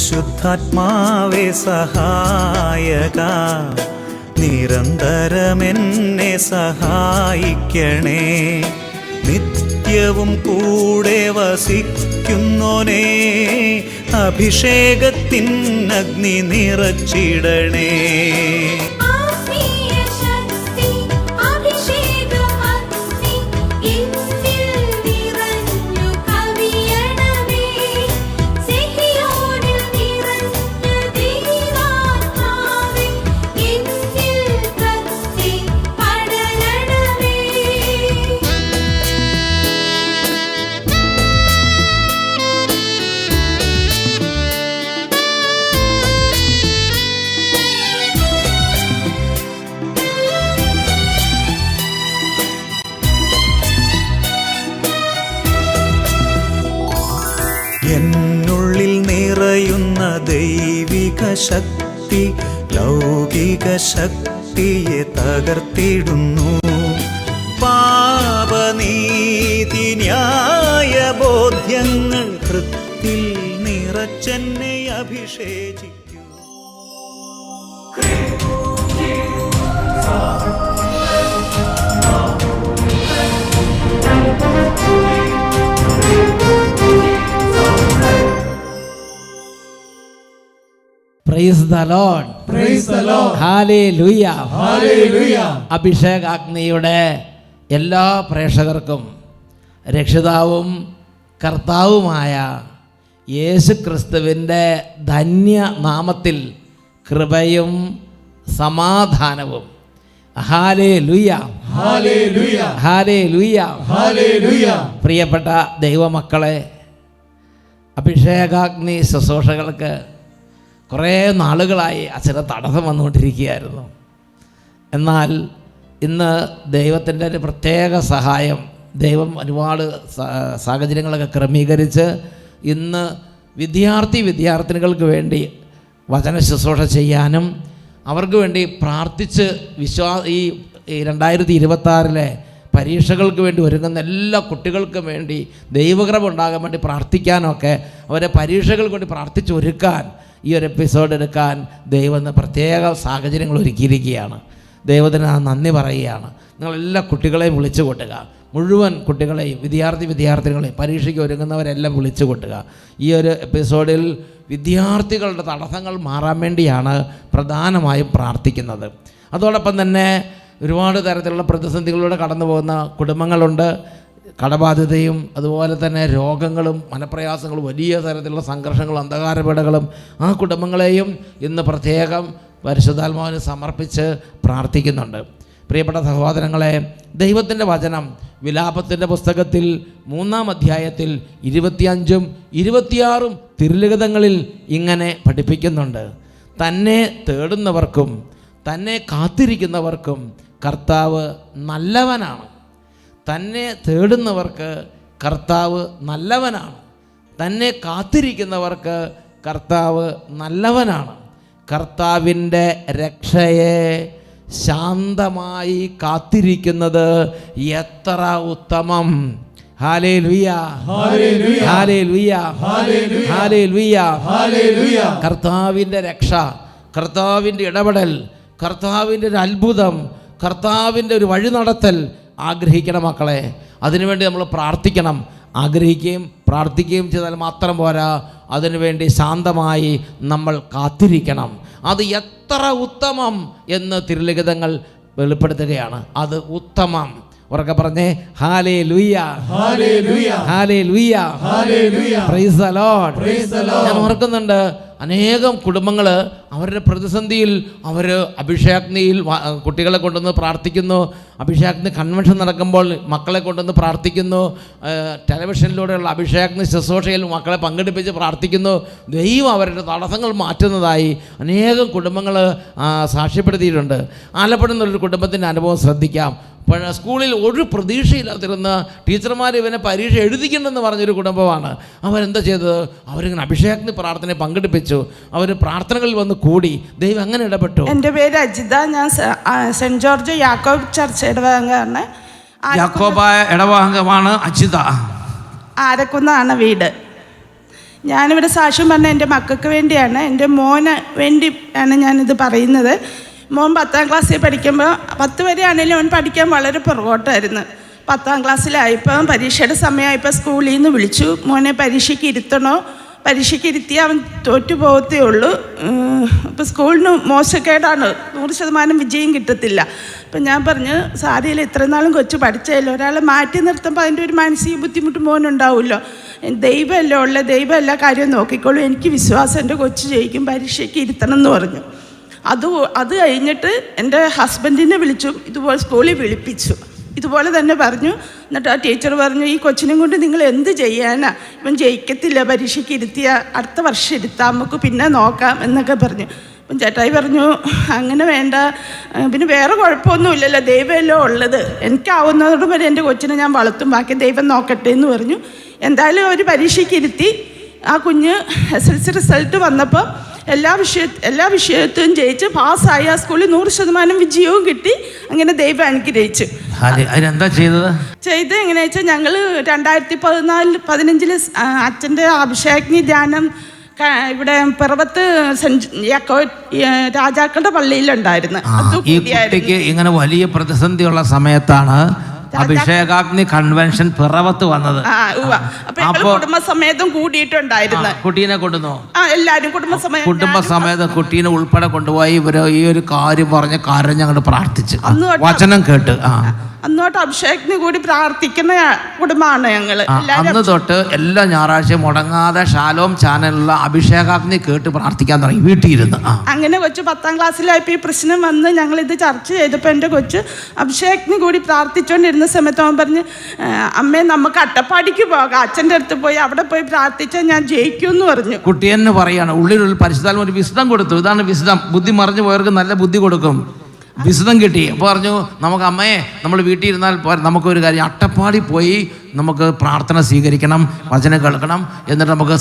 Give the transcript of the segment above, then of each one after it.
പരിശുദ്ധാത്മാവേ സഹായക, നിരന്തരമെന്നെ സഹായിക്കണേ. നിത്യവും കൂടെ വസിക്കുന്നോനേ, അഭിഷേകത്തിൻ അഗ്നി നിറച്ചിടണേ. എന്നുള്ളിൽ നിറയുന്ന ദൈവിക ശക്തി ലൗകിക ശക്തിയെ തകർത്തിടുന്നു. പാപനീതി ന്യായ ബോധ്യങ്ങൾ ഹൃത്തിൽ നിറച്ചെന്നെ അഭിഷേചിക്കൂ. Praise the Lord. Praise the Lord. Hallelujah. Hallelujah. അഭിഷേകാഗ്നിയുടെ എല്ലാ പ്രേക്ഷകർക്കും രക്ഷിതാവും കർത്താവുമായ യേശുക്രിസ്തുവിൻ്റെ ധന്യനാമത്തിൽ കൃപയും സമാധാനവും. ഹല്ലേലൂയ. ഹല്ലേലൂയ. ഹല്ലേലൂയ. ഹല്ലേലൂയ. പ്രിയപ്പെട്ട ദൈവമക്കളെ, അഭിഷേകാഗ്നി ശുശ്രൂഷകൾക്ക് കുറേ നാളുകളായി അച്ഛന് തടസ്സം വന്നുകൊണ്ടിരിക്കുകയായിരുന്നു. എന്നാൽ ഇന്ന് ദൈവത്തിൻ്റെ ഒരു പ്രത്യേക സഹായം, ദൈവം ഒരുപാട് സാഹചര്യങ്ങളൊക്കെ ക്രമീകരിച്ച് ഇന്ന് വിദ്യാർത്ഥിനികൾക്ക് വേണ്ടി വചന ശുശ്രൂഷ ചെയ്യാനും അവർക്ക് വേണ്ടി പ്രാർത്ഥിച്ച് ഈ 2026 പരീക്ഷകൾക്ക് വേണ്ടി ഒരുങ്ങുന്ന എല്ലാ കുട്ടികൾക്കും വേണ്ടി ദൈവകൃപ ഉണ്ടാകാൻ വേണ്ടി പ്രാർത്ഥിക്കാനൊക്കെ, അവരെ പരീക്ഷകൾക്ക് വേണ്ടി പ്രാർത്ഥിച്ചൊരുക്കാൻ, ഈ ഒരു എപ്പിസോഡ് എടുക്കാൻ ദൈവം പ്രത്യേക സാഹചര്യങ്ങൾ ഒരുക്കിയിരിക്കുകയാണ്. ദൈവത്തിന് നന്ദി പറയുകയാണ്. നിങ്ങളെല്ലാ കുട്ടികളെയും വിളിച്ചു കൂട്ടുക, മുഴുവൻ കുട്ടികളെയും വിദ്യാർത്ഥിനികളെയും പരീക്ഷയ്ക്ക് ഒരുങ്ങുന്നവരെല്ലാം വിളിച്ചു കൂട്ടുക. ഈ ഒരു എപ്പിസോഡിൽ വിദ്യാർത്ഥികളുടെ തടസ്സങ്ങൾ മാറാൻ വേണ്ടിയാണ് പ്രധാനമായും പ്രാർത്ഥിക്കുന്നത്. അതോടൊപ്പം തന്നെ ഒരുപാട് തരത്തിലുള്ള പ്രതിസന്ധികളിലൂടെ കടന്നു പോകുന്ന കുടുംബങ്ങളുണ്ട്. കടബാധ്യതയും അതുപോലെ തന്നെ രോഗങ്ങളും മനപ്രയാസങ്ങളും വലിയ തരത്തിലുള്ള സംഘർഷങ്ങളും അന്ധകാരപീഠകളും ആ കുടുംബങ്ങളെയും ഇന്ന് പ്രത്യേകം പരിശുദ്ധാത്മാവിന് സമർപ്പിച്ച് പ്രാർത്ഥിക്കുന്നുണ്ട്. പ്രിയപ്പെട്ട സഹോദരങ്ങളെ, ദൈവത്തിൻ്റെ വചനം വിലാപത്തിൻ്റെ പുസ്തകത്തിൽ 3-ാം അധ്യായത്തിൽ 25-ഉം 26-ഉം തിരുലിഖിതങ്ങളിൽ ഇങ്ങനെ പഠിപ്പിക്കുന്നുണ്ട്. തന്നെ തേടുന്നവർക്കും തന്നെ കാത്തിരിക്കുന്നവർക്കും കർത്താവ് നല്ലവനാണ്. തന്നെ തേടുന്നവർക്ക് കർത്താവ് നല്ലവനാണ്. തന്നെ കാത്തിരിക്കുന്നവർക്ക് കർത്താവ് നല്ലവനാണ്. കർത്താവിൻ്റെ രക്ഷയെ ശാന്തമായി കാത്തിരിക്കുന്നത് എത്ര ഉത്തമം. ഹല്ലേലൂയ. ഹല്ലേലൂയ. ഹല്ലേലൂയ. ഹല്ലേലൂയ. ഹല്ലേലൂയ. കർത്താവിൻ്റെ രക്ഷ, കർത്താവിൻ്റെ ഇടപെടൽ, കർത്താവിൻ്റെ ഒരു അത്ഭുതം, കർത്താവിൻ്റെ ഒരു വഴി നടത്തൽ ആഗ്രഹിക്കണം മക്കളെ. അതിനുവേണ്ടി നമ്മൾ പ്രാർത്ഥിക്കണം. ആഗ്രഹിക്കുകയും പ്രാർത്ഥിക്കുകയും ചെയ്താൽ മാത്രം പോരാ, അതിനുവേണ്ടി ശാന്തമായി നമ്മൾ കാത്തിരിക്കണം. അത് എത്ര ഉത്തമം എന്ന് തിരുലിഖിതങ്ങൾ വെളിപ്പെടുത്തുകയാണ്. അത് ഉത്തമം. ഉറക്കെ പറഞ്ഞേ, ഹല്ലേലൂയ. ഹല്ലേലൂയ. ഹല്ലേലൂയ. Hallelujah. Praise the Lord. Praise the Lord. ഞാൻ ഓർക്കുന്നുണ്ട്, അനേകം കുടുംബങ്ങൾ അവരുടെ പ്രതിസന്ധിയിൽ അവർ അഭിഷേകാഗ്നിയിൽ കുട്ടികളെ കൊണ്ടുവന്ന് പ്രാർത്ഥിക്കുന്നു. അഭിഷേകാഗ്നി കൺവെൻഷൻ നടക്കുമ്പോൾ മക്കളെ കൊണ്ടുവന്ന് പ്രാർത്ഥിക്കുന്നു. ടെലിവിഷനിലൂടെയുള്ള അഭിഷേകാഗ്നി ശുശ്രൂഷയിൽ മക്കളെ പങ്കെടുപ്പിച്ച് പ്രാർത്ഥിക്കുന്നു. ദൈവം അവരുടെ തടസ്സങ്ങൾ മാറ്റുന്നതായി അനേകം കുടുംബങ്ങൾ സാക്ഷ്യപ്പെടുത്തിയിട്ടുണ്ട്. ആലപ്പുഴയെന്നുള്ളൊരു കുടുംബത്തിൻ്റെ അനുഭവം ശ്രദ്ധിക്കാം. സ്കൂളിൽ ഒരു പ്രതീക്ഷയില്ലാതിരുന്ന ടീച്ചർമാർ ഇവനെ പരീക്ഷ എഴുതിക്കണമെന്ന് പറഞ്ഞൊരു കുടുംബമാണ്. അവരെന്താ ചെയ്തത്? അവരിങ്ങനെ അഭിഷേകാഗ്നി പ്രാർത്ഥനയെ പങ്കെടുപ്പിച്ചു. അവർ പ്രാർത്ഥനകളിൽ വന്ന് കൂടി. ദൈവം അങ്ങനെ ഇടപെട്ടു. എൻ്റെ പേര് അജിത. ഞാൻ സെൻറ്റ് ജോർജ് യാക്കോബ് ചർച്ച് ഇടവകയാണ്. യാക്കോബായ ഇടവകമാണ് അജിത. ആരക്കുന്നാണ് വീട്. ഞാനിവിടെ സാക്ഷ്യം പറഞ്ഞ എൻ്റെ മക്കൾക്ക് വേണ്ടിയാണ്, എൻ്റെ മോന് വേണ്ടി ആണ് ഞാനിത് പറയുന്നത്. മോൻ 10ാം ക്ലാസ്സിൽ പഠിക്കുമ്പോൾ 10 വരെ ആണെങ്കിലും അവൻ പഠിക്കാൻ വളരെ പുറകോട്ടായിരുന്നു. 10ാം ക്ലാസ്സിലായപ്പോൾ പരീക്ഷയുടെ സമയമായപ്പോൾ സ്കൂളിൽ നിന്ന് വിളിച്ചു, മോനെ പരീക്ഷയ്ക്ക് ഇരുത്തണോ, പരീക്ഷയ്ക്ക് ഇരുത്തി അവൻ തോറ്റു പോകത്തേ ഉള്ളൂ, ഇപ്പോൾ സ്കൂളിന് മോശക്കേടാണ്, 100% വിജയം കിട്ടത്തില്ല. അപ്പം ഞാൻ പറഞ്ഞു സാരിയില്ല, ഇത്രയും നാളും കൊച്ചു പഠിച്ചല്ലോ, ഒരാളെ മാറ്റി നിർത്തുമ്പോൾ അതിൻ്റെ ഒരു മാനസിക ബുദ്ധിമുട്ട് മോനുണ്ടാവുമല്ലോ, ദൈവമല്ലേ ഉള്ള, ദൈവം എല്ലാ കാര്യവും നോക്കിക്കോളൂ, എനിക്ക് വിശ്വാസം എൻ്റെ കൊച്ചു ജയിക്കും, പരീക്ഷയ്ക്ക് ഇരുത്തണം എന്ന് പറഞ്ഞു. അത് കഴിഞ്ഞിട്ട് എൻ്റെ ഹസ്ബൻഡിനെ വിളിച്ചു, ഇതുപോലെ സ്കൂളിൽ വിളിപ്പിച്ചു, ഇതുപോലെ തന്നെ പറഞ്ഞു. എന്നിട്ട് ആ ടീച്ചർ പറഞ്ഞു, ഈ കൊച്ചിനും കൊണ്ട് നിങ്ങൾ എന്ത് ചെയ്യാനാ, ഇവൻ ജയിക്കത്തില്ല, പരീക്ഷയ്ക്ക് ഇരുത്തിയ അടുത്ത വർഷം ഇരുത്താം, നമുക്ക് പിന്നെ നോക്കാം എന്നൊക്കെ പറഞ്ഞു. അപ്പം ചേട്ടായി പറഞ്ഞു അങ്ങനെ വേണ്ട, പിന്നെ വേറെ കുഴപ്പമൊന്നുമില്ലല്ലോ, ദൈവമല്ലോ ഉള്ളത്, എനിക്കാവുന്നതോട് വരെ എൻ്റെ കൊച്ചിനെ ഞാൻ വളർത്തും, ബാക്കി ദൈവം നോക്കട്ടെ എന്ന് പറഞ്ഞു. എന്തായാലും ഒരു പരീക്ഷയ്ക്ക് ഇരുത്തി. ആ കുഞ്ഞ് SLC റിസൾട്ട് വന്നപ്പോൾ എല്ലാ വിഷയത്തിലും ജയിച്ച് പാസ്സായി. ആ സ്കൂളിൽ 100% വിജയവും കിട്ടി. അങ്ങനെ ദൈവം അനുഗ്രഹിച്ചു. അതിനെന്താ ചെയ്ത് എങ്ങനെയാ വെച്ചാൽ ഞങ്ങൾ 2014-15 അച്ഛൻ്റെ അഭിഷേകി ധ്യാനം ഇവിടെ പിറവത്ത് രാജാക്കളുടെ പള്ളിയിലുണ്ടായിരുന്നു. ഈ കുട്ടിക്ക് ഇങ്ങനെ വലിയ പ്രതിസന്ധിയുള്ള സമയത്താണ് അഭിഷേകാഗ്നി കൺവെൻഷൻ പിറവത്ത് വന്നത്. അപ്പൊ കുടുംബസമേതം കൂടിയിട്ടുണ്ടായിരുന്നു. കുട്ടീനെ കൊണ്ടുവന്നോ? എല്ലാരും കുടുംബസമേതം കുട്ടീനെ ഉൾപ്പെടെ കൊണ്ടുപോയി ഇവര് ഈ ഒരു കാര്യം പറഞ്ഞ് കരഞ്ഞങ്ങോട്ട് പ്രാർത്ഥിച്ച് വചനം കേട്ട്. അന്നോട്ട് അഭിഷേകത്തിന് കൂടി പ്രാർത്ഥിക്കുന്ന കുടുംബമാണ് ഞങ്ങള്. അന്ന് തൊട്ട് എല്ലാ ഞായറാഴ്ചയും മുടങ്ങാതെ ഷാലോം ചാനലിലുള്ള അഭിഷേകാഗ്നി കേട്ട് പ്രാർത്ഥിക്കാൻ തുടങ്ങി വീട്ടിലിരുന്ന്. അങ്ങനെ കൊച്ചു 10ാം ക്ലാസ്സിലായപ്പോൾ ഈ പ്രശ്നം വന്ന് ഞങ്ങളിത് ചർച്ച ചെയ്തപ്പോൾ എൻ്റെ കൊച്ച് അഭിഷേകത്തിന് കൂടി പ്രാർത്ഥിച്ചുകൊണ്ടിരുന്ന സമയത്ത് അവൻ പറഞ്ഞ്, അമ്മേ നമുക്ക് അട്ടപ്പാടിക്ക് പോകാം, അച്ഛൻ്റെ അടുത്ത് പോയി അവിടെ പോയി പ്രാർത്ഥിച്ചാൽ ഞാൻ ജയിക്കുമെന്ന് പറഞ്ഞു. കുട്ടി തന്നെ പറയാണ്, ഉള്ളിലുള്ള പരിശുദ്ധാത്മാവ് ഒരു വിശുദ്ധം കൊടുത്തു. ഇതാണ് വിശുദ്ധം. ബുദ്ധി മറിഞ്ഞു പോയവർക്ക് നല്ല ബുദ്ധി കൊടുക്കും. വിശുദ്ധം കിട്ടി. അപ്പോൾ പറഞ്ഞു, നമുക്ക് അമ്മയെ നമ്മൾ വീട്ടിൽ ഇരുന്നാൽ നമുക്കൊരു കാര്യം, അട്ടപ്പാടി പോയി നമുക്ക് പ്രാർത്ഥന സ്വീകരിക്കണം, വചനം കേൾക്കണം, എന്നിട്ട് നമുക്ക്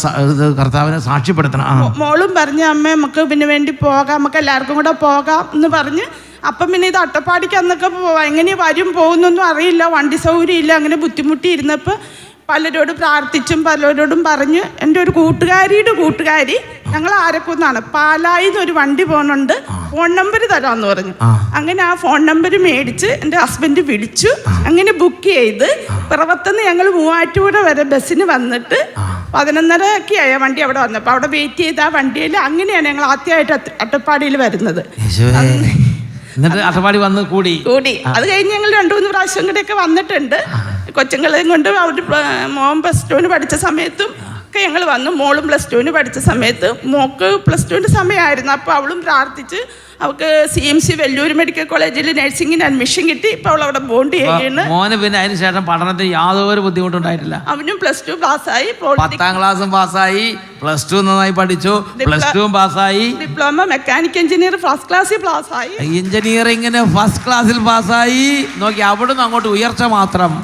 കർത്താവിനെ സാക്ഷ്യപ്പെടുത്തണം. മോളും പറഞ്ഞു, അമ്മ നമുക്ക് പിന്നെ വേണ്ടി പോകാം, നമുക്ക് എല്ലാവർക്കും കൂടെ പോകാം എന്ന് പറഞ്ഞ്. അപ്പം പിന്നെ ഇത് അട്ടപ്പാടിക്ക് അന്നൊക്കെ എങ്ങനെ വരും പോകുന്നൊന്നും അറിയില്ല, വണ്ടി സൗകര്യം ഇല്ല. അങ്ങനെ ബുദ്ധിമുട്ടി ഇരുന്നപ്പോൾ പലരോടും പ്രാർത്ഥിച്ചും പലരോടും പറഞ്ഞ് എൻ്റെ ഒരു കൂട്ടുകാരിയുടെ കൂട്ടുകാരി, ഞങ്ങൾ ആരക്കുന്നാണ്, പാലായിന്ന് ഒരു വണ്ടി പോകുന്നുണ്ട്, ഫോൺ നമ്പർ തരാമെന്ന് പറഞ്ഞു. അങ്ങനെ ആ ഫോൺ നമ്പർ മേടിച്ച് എൻ്റെ ഹസ്ബൻഡ് വിളിച്ചു. അങ്ങനെ ബുക്ക് ചെയ്ത് പിറവത്തുനിന്ന് ഞങ്ങൾ മൂവാറ്റുപുഴ വരെ ബസ്സിന് വന്നിട്ട് 11:30 ആയ വണ്ടി അവിടെ വന്നപ്പോൾ അവിടെ വെയിറ്റ് ചെയ്ത് ആ വണ്ടിയിൽ അങ്ങനെയാണ് ഞങ്ങൾ ആദ്യമായിട്ട് അട്ടപ്പാടിയിൽ വരുന്നത്. എന്നിട്ട് അട്ടപ്പാടി വന്ന് കൂടി. അത് കഴിഞ്ഞ് ഞങ്ങൾ 2-3 പ്രാവശ്യം കൂടെയൊക്കെ വന്നിട്ടുണ്ട്. കൊച്ചുങ്ങളെയും കൊണ്ട് അവർ മോൻ +2 പഠിച്ച സമയത്തും ഒക്കെ ഞങ്ങൾ വന്നു. മോളും +2 പഠിച്ച സമയത്ത് മോക്ക് +2 സമയമായിരുന്നു. അപ്പോൾ അവളും പ്രാർത്ഥിച്ച് അവൾക്ക് CMC വെല്ലൂർ മെഡിക്കൽ കോളേജിൽ നഴ്സിംഗിന് അഡ്മിഷൻ കിട്ടി. ഇപ്പോൾ അവൾ അവിടെ ബോണ്ട് ചെയ്യുകയാണ്. മോന് പിന്നെ അതിന് ശേഷം പഠനത്തിൽ യാതൊരു ബുദ്ധിമുട്ടുണ്ടായിട്ടില്ല. അവനും +2 പാസ്സായി, 10ാം ക്ലാസ്സും പാസ്സായി, +2 നന്നായി പഠിച്ചു, +2 പാസ്സായി, ഡിപ്ലോമ മെക്കാനിക്കൽ എഞ്ചിനീയർ ഫസ്റ്റ് ക്ലാസ്സിൽ പാസ്സായി, എഞ്ചിനീയറിംഗിന് ഫസ്റ്റ് ക്ലാസ്സിൽ പാസ്സായി. നോക്കി, അവിടുന്ന് അങ്ങോട്ട് ഉയർച്ച മാത്രം.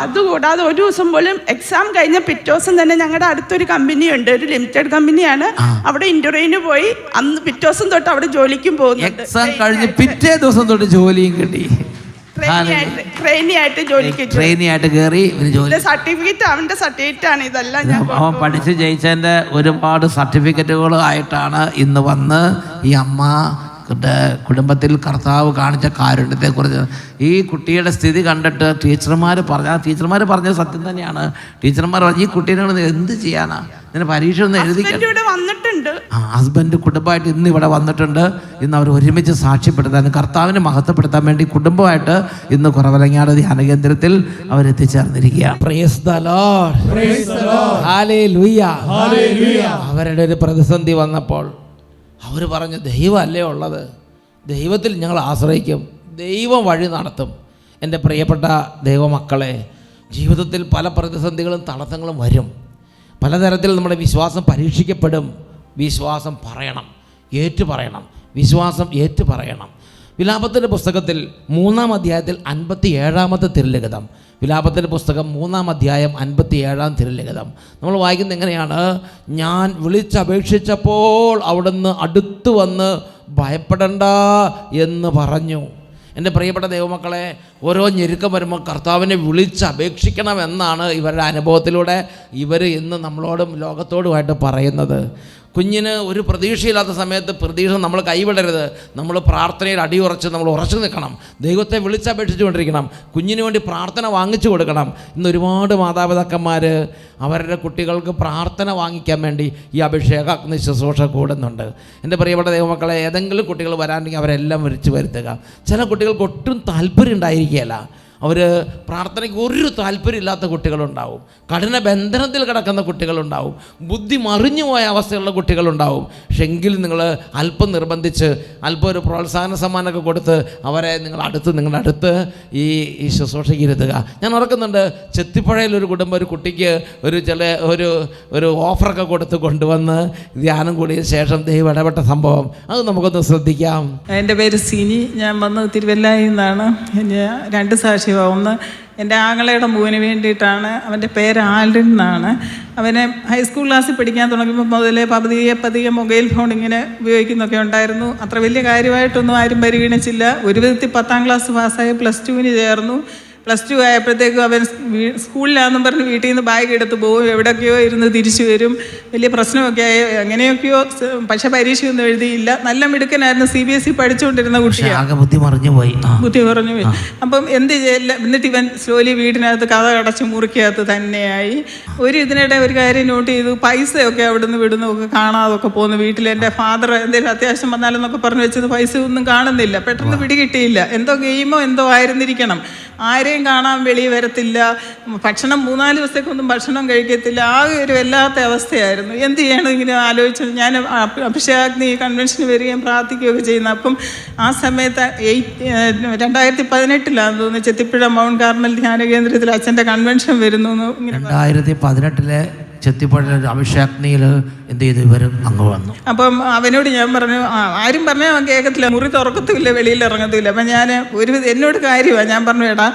അതുകൂടാതെ ഒരു ദിവസം പോലും എക്സാം കഴിഞ്ഞ പിറ്റേ ദിവസം തന്നെ ഞങ്ങളുടെ അടുത്തൊരു കമ്പനിയുണ്ട്, ഒരു ലിമിറ്റഡ് കമ്പനിയാണ്, അവിടെ ഇന്റർവ്യൂവിന് പോയി. അന്ന് പിറ്റേ ദിവസം തൊട്ട് അവിടെ ജോലിക്കും പോകുന്നുണ്ട്. എക്സാം കഴിഞ്ഞ് പിറ്റേ ദിവസം തൊട്ട് ജോലിയും കിട്ടി. ട്രെയിനി ആയിട്ട് കയറി സർട്ടിഫിക്കറ്റ്, അവന്റെ സർട്ടിഫിക്കറ്റ് ആണ് ഇതെല്ലാം. അവൻ പഠിച്ച് ജയിച്ചതിന്റെ ഒരുപാട് സർട്ടിഫിക്കറ്റുകൾ ആയിട്ടാണ് ഇന്ന് വന്ന് ഈ അമ്മ കുടുംബത്തിൽ കർത്താവ് കാണിച്ച കാരുണ്യത്തെക്കുറിച്ച് ഈ കുട്ടിയുടെ സ്ഥിതി കണ്ടിട്ട് ടീച്ചർമാർ പറഞ്ഞത് സത്യം തന്നെയാണ്. ടീച്ചർമാർ പറഞ്ഞു, ഈ കുട്ടീനെ എന്ത് ചെയ്യാനാ, ഇതിന് പരീക്ഷ ഒന്ന് എഴുതി. ഹസ്ബൻഡ് കുടുംബമായിട്ട് ഇന്ന് ഇവിടെ വന്നിട്ടുണ്ട്. ഇന്ന് അവർ ഒരുമിച്ച് സാക്ഷ്യപ്പെടുത്താൻ, കർത്താവിനെ മഹത്വപ്പെടുത്താൻ വേണ്ടി കുടുംബമായിട്ട് ഇന്ന് കുറവലങ്ങാട് ധ്യാന കേന്ദ്രത്തിൽ അവരെത്തിച്ചേർന്നിരിക്കുകയാണ്. അവരുടെ ഒരു പ്രതിസന്ധി വന്നപ്പോൾ അവർ പറഞ്ഞു, ദൈവമല്ലേ ഉള്ളത്, ദൈവത്തിൽ ഞങ്ങൾ ആശ്രയിക്കും, ദൈവം വഴി നടത്തും. എൻ്റെ പ്രിയപ്പെട്ട ദൈവമക്കളെ, ജീവിതത്തിൽ പല പ്രതിസന്ധികളും തടസ്സങ്ങളും വരും. പലതരത്തിൽ നമ്മുടെ വിശ്വാസം പരീക്ഷിക്കപ്പെടും. വിശ്വാസം പറയണം, ഏറ്റുപറയണം, വിശ്വാസം ഏറ്റുപറയണം. വിലാപത്തിൻ്റെ പുസ്തകത്തിൽ 3-ാം അധ്യായത്തിൽ 57-ാമത്തെ തിരുലിഖിതം, വിലാപത്തിൻ്റെ പുസ്തകം 3-ാം അധ്യായം 57-ാം തിരുലിഖിതം നമ്മൾ വായിക്കുന്നത് എങ്ങനെയാണ്? ഞാൻ വിളിച്ചപേക്ഷിച്ചപ്പോൾ അവിടുന്ന് അടുത്ത് വന്ന് ഭയപ്പെടണ്ട എന്ന് പറഞ്ഞു. എൻ്റെ പ്രിയപ്പെട്ട ദൈവമക്കളെ, ഓരോ ഞെരുക്കം വരുമ്പോൾ കർത്താവിനെ വിളിച്ച് അപേക്ഷിക്കണമെന്നാണ് ഇവരുടെ അനുഭവത്തിലൂടെ ഇവർ ഇന്ന് നമ്മളോടും ലോകത്തോടുമായിട്ട് പറയുന്നത്. കുഞ്ഞിന് ഒരു പ്രതീക്ഷയില്ലാത്ത സമയത്ത് പ്രതീക്ഷ നമ്മൾ കൈവിടരുത്. നമ്മൾ പ്രാർത്ഥനയിൽ അടിയുറച്ച് നമ്മൾ ഉറച്ചു നിൽക്കണം. ദൈവത്തെ വിളിച്ചപേക്ഷിച്ചുകൊണ്ടിരിക്കണം. കുഞ്ഞിന് വേണ്ടി പ്രാർത്ഥന വാങ്ങിച്ചു കൊടുക്കണം. ഇന്ന് ഒരുപാട് മാതാപിതാക്കന്മാർ അവരുടെ കുട്ടികൾക്ക് പ്രാർത്ഥന വാങ്ങിക്കാൻ വേണ്ടി ഈ അഭിഷേകാഗ്നി ശുശ്രൂഷ കൂടുന്നുണ്ട്. എൻ്റെ പ്രിയപ്പെട്ട ദൈവമക്കളെ, ഏതെങ്കിലും കുട്ടികൾ വരാണ്ടെങ്കിൽ അവരെല്ലാം വിളിച്ചു വരുത്തുക. ചില കുട്ടികൾക്ക് ഒട്ടും താല്പര്യം ഉണ്ടായിരിക്കുകയില്ല. അവർ പ്രാർത്ഥനയ്ക്ക് ഒരു താല്പര്യമില്ലാത്ത കുട്ടികളുണ്ടാവും. കഠിന ബന്ധനത്തിൽ കിടക്കുന്ന കുട്ടികളുണ്ടാവും. ബുദ്ധി മറിഞ്ഞു പോയ അവസ്ഥയുള്ള കുട്ടികളുണ്ടാവും. പക്ഷെ എങ്കിലും നിങ്ങൾ അല്പം നിർബന്ധിച്ച് അല്പം ഒരു പ്രോത്സാഹന സമ്മാനമൊക്കെ കൊടുത്ത് അവരെ നിങ്ങളുടെ അടുത്ത് ഈ ശുശ്രൂഷയ്ക്ക് ഇരുത്തുക. ഞാൻ ഓർക്കുന്നുണ്ട്, ചെത്തിപ്പുഴയിലൊരു കുടുംബം ഒരു കുട്ടിക്ക് ഒരു ഓഫറൊക്കെ കൊടുത്ത് കൊണ്ടുവന്ന് ധ്യാനം കൂടിയ ശേഷം ദൈവം ഇടപെട്ട സംഭവം അത് നമുക്കൊന്ന് ശ്രദ്ധിക്കാം. എൻ്റെ പേര് സിനി. ഞാൻ വന്നത് തിരുവല്ലായിൽ നിന്നാണ്. രണ്ട് സാക്ഷിയാണ്. ഒന്ന് എൻ്റെ ആങ്ങളയുടെ മോന് വേണ്ടിയിട്ടാണ്. അവൻ്റെ പേര് ആൽഡിൻ എന്നാണ്. അവനെ ഹൈസ്കൂൾ ക്ലാസ്സിൽ പഠിക്കാൻ തുടങ്ങിയപ്പോൾ മുതലേ പതിയെ മൊബൈൽ ഫോൺ ഇങ്ങനെ ഉപയോഗിക്കുന്നൊക്കെ ഉണ്ടായിരുന്നു. അത്ര വലിയ കാര്യമായിട്ടൊന്നും ആരും പരിഗണിച്ചില്ല. ഒരു വിധത്തിൽ 10ാം ക്ലാസ് പാസ്സായി +2 ചേർന്നു. +2 ആയപ്പോഴത്തേക്കും അവൻ സ്കൂളിലാണെന്നും പറഞ്ഞ് വീട്ടിൽ നിന്ന് ബാഗ് എടുത്ത് പോകും. എവിടെയൊക്കെയോ ഇരുന്ന് തിരിച്ചു വരും. വലിയ പ്രശ്നമൊക്കെ ആയി. എങ്ങനെയൊക്കെയോ, പക്ഷെ പരീക്ഷയൊന്നും എഴുതിയില്ല. നല്ല മിടുക്കനായിരുന്നു. CBSE പഠിച്ചുകൊണ്ടിരുന്ന കുട്ടിയാണ്. ബുദ്ധി പറഞ്ഞു പോയി. അപ്പം എന്ത് ചെയ്യില്ല. എന്നിട്ട് ഇവൻ സ്ലോലി വീടിനകത്ത് കഥ അടച്ച് മുറിക്കകത്ത് തന്നെയായി. ഇതിനിടെ ഒരു കാര്യം നോട്ട് ചെയ്തു. പൈസയൊക്കെ അവിടെ നിന്ന് വിടുന്നൊക്കെ കാണാതൊക്കെ പോകുന്നു. വീട്ടിൽ എൻ്റെ ഫാദർ എന്തെങ്കിലും അത്യാവശ്യം വന്നാലെന്നൊക്കെ പറഞ്ഞു വെച്ചത് പൈസ ഒന്നും കാണുന്നില്ല. പെട്ടെന്ന് പിടികിട്ടിയില്ല. എന്തോ ഗെയിമോ എന്തോ ആയിരുന്നിരിക്കണം. ആരെയും കാണാൻ വെളിയിൽ വരത്തില്ല. ഭക്ഷണം 3-4 ദിവസത്തേക്കൊന്നും ഭക്ഷണം കഴിക്കത്തില്ല. ആകെ ഒരു വല്ലാത്ത അവസ്ഥയായിരുന്നു. എന്ത് ചെയ്യണം ഇങ്ങനെ ആലോചിച്ചത്. ഞാൻ അഭിഷേകാഗ്നി കൺവെൻഷന് വരികയും പ്രാർത്ഥിക്കുകയൊക്കെ ചെയ്യുന്നു. അപ്പം ആ സമയത്ത് 2018 തോന്നുന്നു ചെത്തിപ്പുഴ മൗണ്ട് കാർമൽ ധ്യാന കേന്ദ്രത്തിൽ അച്ഛൻ്റെ കൺവെൻഷൻ വരുന്നു. 2018 ചെത്തിപ്പുഴ അഭിഷേകാഗ്നിയിൽ എന്ത് ചെയ്തു, ഇവരും അങ്ങ് വന്നു. അപ്പം അവനോട് ഞാൻ പറഞ്ഞു, ആരും പറഞ്ഞാൽ അവൻ കേൾക്കത്തില്ല. മുറി തുറക്കത്തുമില്ല, വെളിയിൽ ഇറങ്ങത്തുമില്ല. അപ്പം ഞാൻ എന്നോട് കാര്യമാണ്. ഞാൻ പറഞ്ഞു, എടാ